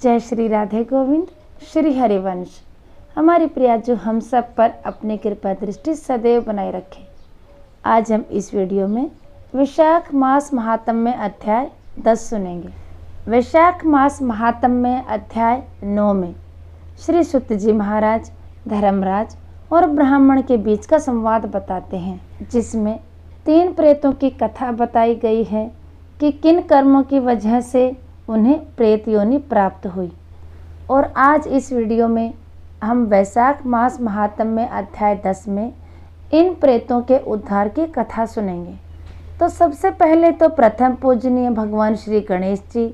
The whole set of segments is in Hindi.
जय श्री राधे गोविंद, श्री हरिवंश। हमारी प्रिया जो हम सब पर अपनी कृपा दृष्टि सदैव बनाए रखे। आज हम इस वीडियो में वैशाख मास महात्म्य अध्याय 10 सुनेंगे। वैशाख मास महात्म्य अध्याय 9 में श्री सुत जी महाराज धर्मराज और ब्राह्मण के बीच का संवाद बताते हैं, जिसमें 3 प्रेतों की कथा बताई गई है कि किन कर्मों की वजह से उन्हें प्रेत योनि प्राप्त हुई। और आज इस वीडियो में हम वैशाख मास महात्म्य अध्याय 10 में इन प्रेतों के उद्धार की कथा सुनेंगे। तो सबसे पहले तो प्रथम पूजनीय भगवान श्री गणेश जी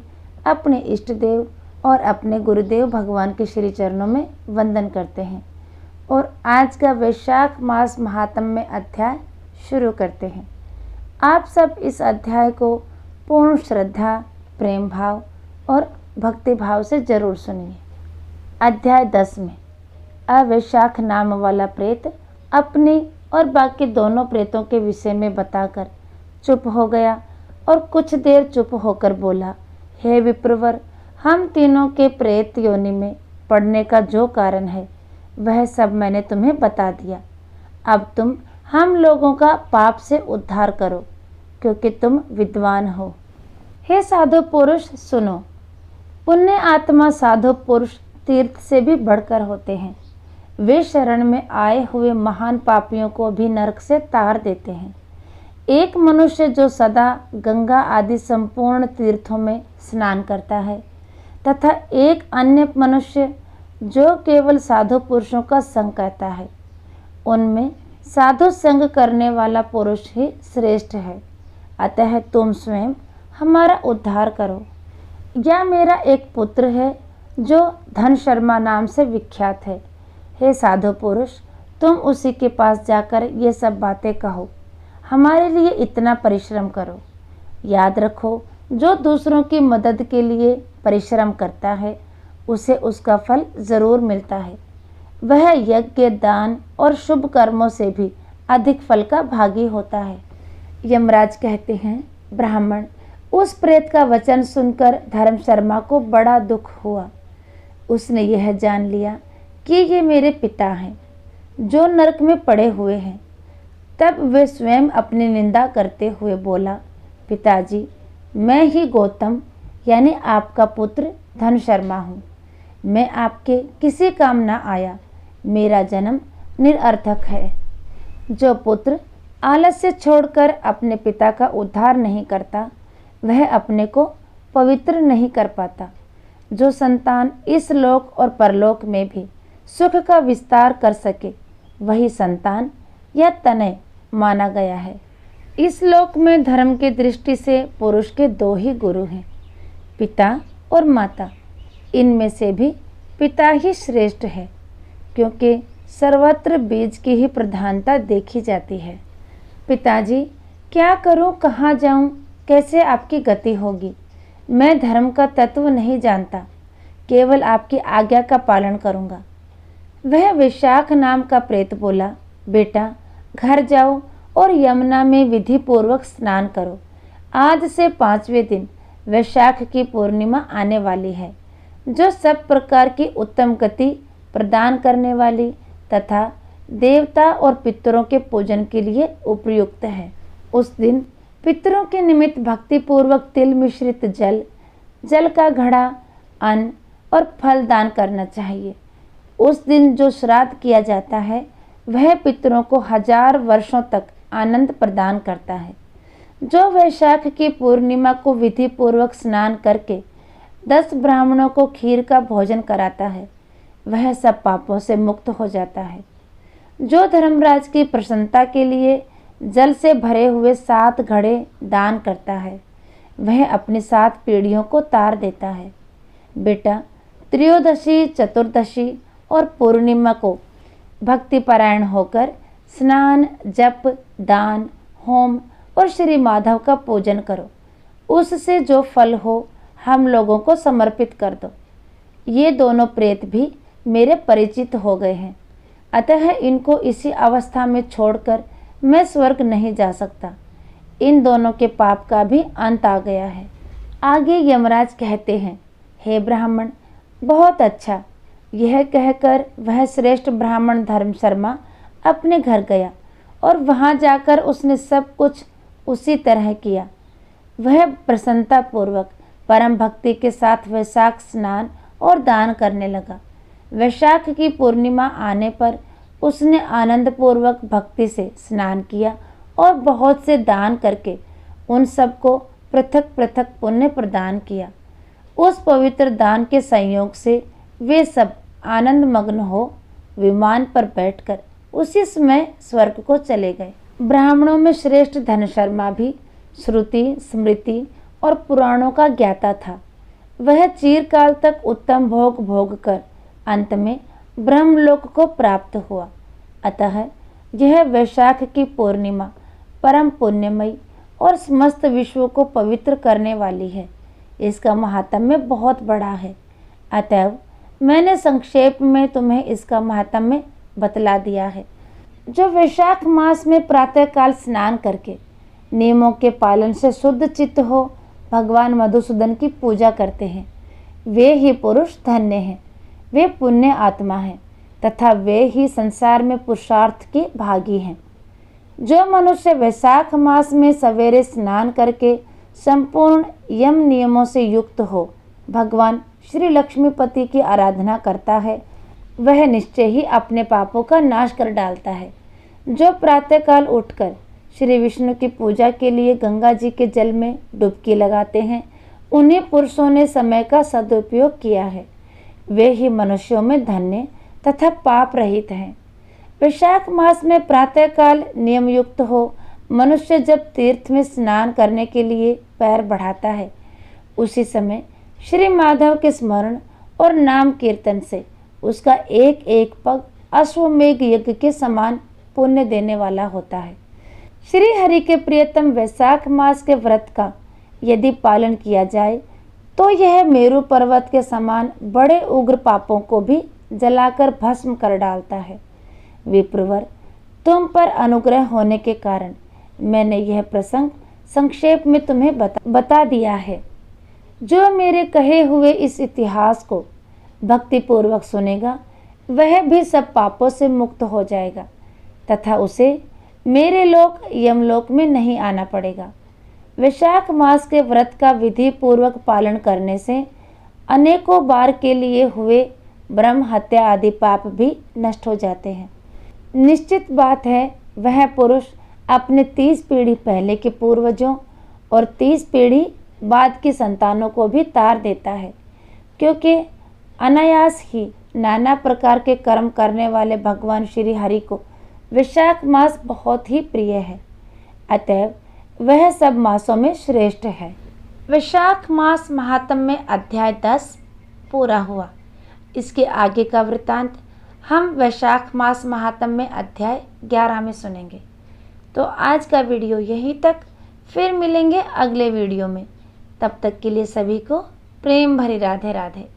अपने इष्ट देव और अपने गुरुदेव भगवान के श्री चरणों में वंदन करते हैं और आज का वैशाख मास महात्म्य अध्याय शुरू करते हैं। आप सब इस अध्याय को पूर्ण श्रद्धा, प्रेम भाव और भक्ति भाव से जरूर सुनिए। अध्याय 10 में अवैशाख नाम वाला प्रेत अपनी और बाकी दोनों प्रेतों के विषय में बताकर चुप हो गया और कुछ देर चुप होकर बोला, हे विप्रवर, हम तीनों के प्रेत योनि में पड़ने का जो कारण है वह सब मैंने तुम्हें बता दिया। अब तुम हम लोगों का पाप से उद्धार करो, क्योंकि तुम विद्वान हो। हे साधु पुरुष सुनो, पुण्य आत्मा साधु पुरुष तीर्थ से भी बढ़कर होते हैं। वे शरण में आए हुए महान पापियों को भी नरक से तार देते हैं। एक मनुष्य जो सदा गंगा आदि संपूर्ण तीर्थों में स्नान करता है तथा एक अन्य मनुष्य जो केवल साधु पुरुषों का संग करता है, उनमें साधु संग करने वाला पुरुष ही श्रेष्ठ है। अतः तुम स्वयं हमारा उद्धार करो। यह मेरा एक पुत्र है जो धन शर्मा नाम से विख्यात है। हे साधु पुरुष, तुम उसी के पास जाकर ये सब बातें कहो, हमारे लिए इतना परिश्रम करो। याद रखो, जो दूसरों की मदद के लिए परिश्रम करता है उसे उसका फल ज़रूर मिलता है। वह यज्ञ, दान और शुभ कर्मों से भी अधिक फल का भागी होता है। यमराज कहते हैं, ब्राह्मण, उस प्रेत का वचन सुनकर धर्म शर्मा को बड़ा दुख हुआ। उसने यह जान लिया कि ये मेरे पिता हैं जो नरक में पड़े हुए हैं। तब वे स्वयं अपनी निंदा करते हुए बोला, पिताजी, मैं ही गौतम यानी आपका पुत्र धन शर्मा हूँ। मैं आपके किसी काम ना आया। मेरा जन्म निरर्थक है। जो पुत्र आलस्य छोड़कर अपने पिता का उद्धार नहीं करता वह अपने को पवित्र नहीं कर पाता। जो संतान इस लोक और परलोक में भी सुख का विस्तार कर सके वही संतान या तनय माना गया है। इस लोक में धर्म की दृष्टि से पुरुष के 2 ही गुरु हैं, पिता और माता। इनमें से भी पिता ही श्रेष्ठ है, क्योंकि सर्वत्र बीज की ही प्रधानता देखी जाती है। पिताजी, क्या करूं, कहाँ जाऊं, कैसे आपकी गति होगी? मैं धर्म का तत्व नहीं जानता, केवल आपकी आज्ञा का पालन करूंगा। वह वैशाख नाम का प्रेत बोला, बेटा, घर जाओ और यमुना में विधि पूर्वक स्नान करो। आज से 5वें दिन वैशाख की पूर्णिमा आने वाली है, जो सब प्रकार की उत्तम गति प्रदान करने वाली तथा देवता और पितरों के पूजन के लिए उपयुक्त है। उस दिन पितरों के निमित्त भक्ति पूर्वक तिल मिश्रित जल का घड़ा, अन्न और फल दान करना चाहिए। उस दिन जो श्राद्ध किया जाता है वह पितरों को 1000 वर्षों तक आनंद प्रदान करता है। जो वैशाख की पूर्णिमा को विधि पूर्वक स्नान करके 10 ब्राह्मणों को खीर का भोजन कराता है वह सब पापों से मुक्त हो जाता है। जो धर्मराज की प्रसन्नता के लिए जल से भरे हुए 7 घड़े दान करता है वह अपनी 7 पीढ़ियों को तार देता है। बेटा, त्रयोदशी, चतुर्दशी और पूर्णिमा को भक्तिपरायण होकर स्नान, जप, दान, होम और श्री माधव का पूजन करो। उससे जो फल हो हम लोगों को समर्पित कर दो। ये दोनों प्रेत भी मेरे परिचित हो गए हैं, अतः इनको इसी अवस्था में छोड़कर मैं स्वर्ग नहीं जा सकता। इन दोनों के पाप का भी अंत आ गया है। आगे यमराज कहते हैं, हे ब्राह्मण, बहुत अच्छा, यह कहकर वह श्रेष्ठ ब्राह्मण धर्मशर्मा अपने घर गया और वहां जाकर उसने सब कुछ उसी तरह किया। वह प्रसन्नता पूर्वक परम भक्ति के साथ वैशाख स्नान और दान करने लगा। वैशाख की पूर्णिमा आने पर उसने आनंद पूर्वक भक्ति से स्नान किया और बहुत से दान करके उन सबको पृथक पृथक पुण्य प्रदान किया। उस पवित्र दान के संयोग से वे सब आनंद मग्न हो विमान पर बैठकर उसी समय स्वर्ग को चले गए। ब्राह्मणों में श्रेष्ठ धनशर्मा भी श्रुति, स्मृति और पुराणों का ज्ञाता था। वह चिरकाल तक उत्तम भोग भोग कर अंत में ब्रह्मलोक को प्राप्त हुआ। अतः यह वैशाख की पूर्णिमा परम पुण्यमयी और समस्त विश्व को पवित्र करने वाली है। इसका महात्म्य बहुत बड़ा है, अतएव मैंने संक्षेप में तुम्हें इसका महात्म्य बतला दिया है। जो वैशाख मास में प्रातःकाल स्नान करके नियमों के पालन से शुद्ध चित्त हो भगवान मधुसूदन की पूजा करते हैं, वे ही पुरुष धन्य हैं। वे पुण्य आत्मा हैं तथा वे ही संसार में पुरुषार्थ के भागी हैं। जो मनुष्य वैशाख मास में सवेरे स्नान करके संपूर्ण यम नियमों से युक्त हो भगवान श्री लक्ष्मीपति की आराधना करता है, वह निश्चय ही अपने पापों का नाश कर डालता है। जो प्रातःकाल उठकर श्री विष्णु की पूजा के लिए गंगा जी के जल में डुबकी लगाते हैं, उन्हीं पुरुषों ने समय का सदुपयोग किया है। वे ही मनुष्यों में धन्य तथा पाप रहित हैं। वैशाख मास में प्रातःकाल नियम युक्त हो मनुष्य जब तीर्थ में स्नान करने के लिए पैर बढ़ाता है, उसी समय श्री माधव के स्मरण और नाम कीर्तन से उसका एक एक पग अश्वमेघ यज्ञ के समान पुण्य देने वाला होता है। श्री हरि के प्रियतम वैशाख मास के व्रत का यदि पालन किया जाए तो यह मेरु पर्वत के समान बड़े उग्र पापों को भी जलाकर भस्म कर डालता है। विप्रवर, तुम पर अनुग्रह होने के कारण मैंने यह प्रसंग संक्षेप में तुम्हें बता दिया है। जो मेरे कहे हुए इस इतिहास को भक्तिपूर्वक सुनेगा वह भी सब पापों से मुक्त हो जाएगा तथा उसे मेरे लोक यमलोक में नहीं आना पड़ेगा। वैशाख मास के व्रत का विधि पूर्वक पालन करने से अनेकों बार के लिए हुए ब्रह्म हत्या आदि पाप भी नष्ट हो जाते हैं। निश्चित बात है वह पुरुष अपने 30 पीढ़ी पहले के पूर्वजों और 30 पीढ़ी बाद की संतानों को भी तार देता है, क्योंकि अनायास ही नाना प्रकार के कर्म करने वाले भगवान श्री हरि को वैशाख मास बहुत ही प्रिय है। अतएव वह सब मासों में श्रेष्ठ है। वैशाख मास महात्म्य में अध्याय 10 पूरा हुआ। इसके आगे का वृतांत हम वैशाख मास महात्म्य में अध्याय 11 में सुनेंगे। तो आज का वीडियो यहीं तक, फिर मिलेंगे अगले वीडियो में। तब तक के लिए सभी को प्रेम भरी राधे राधे।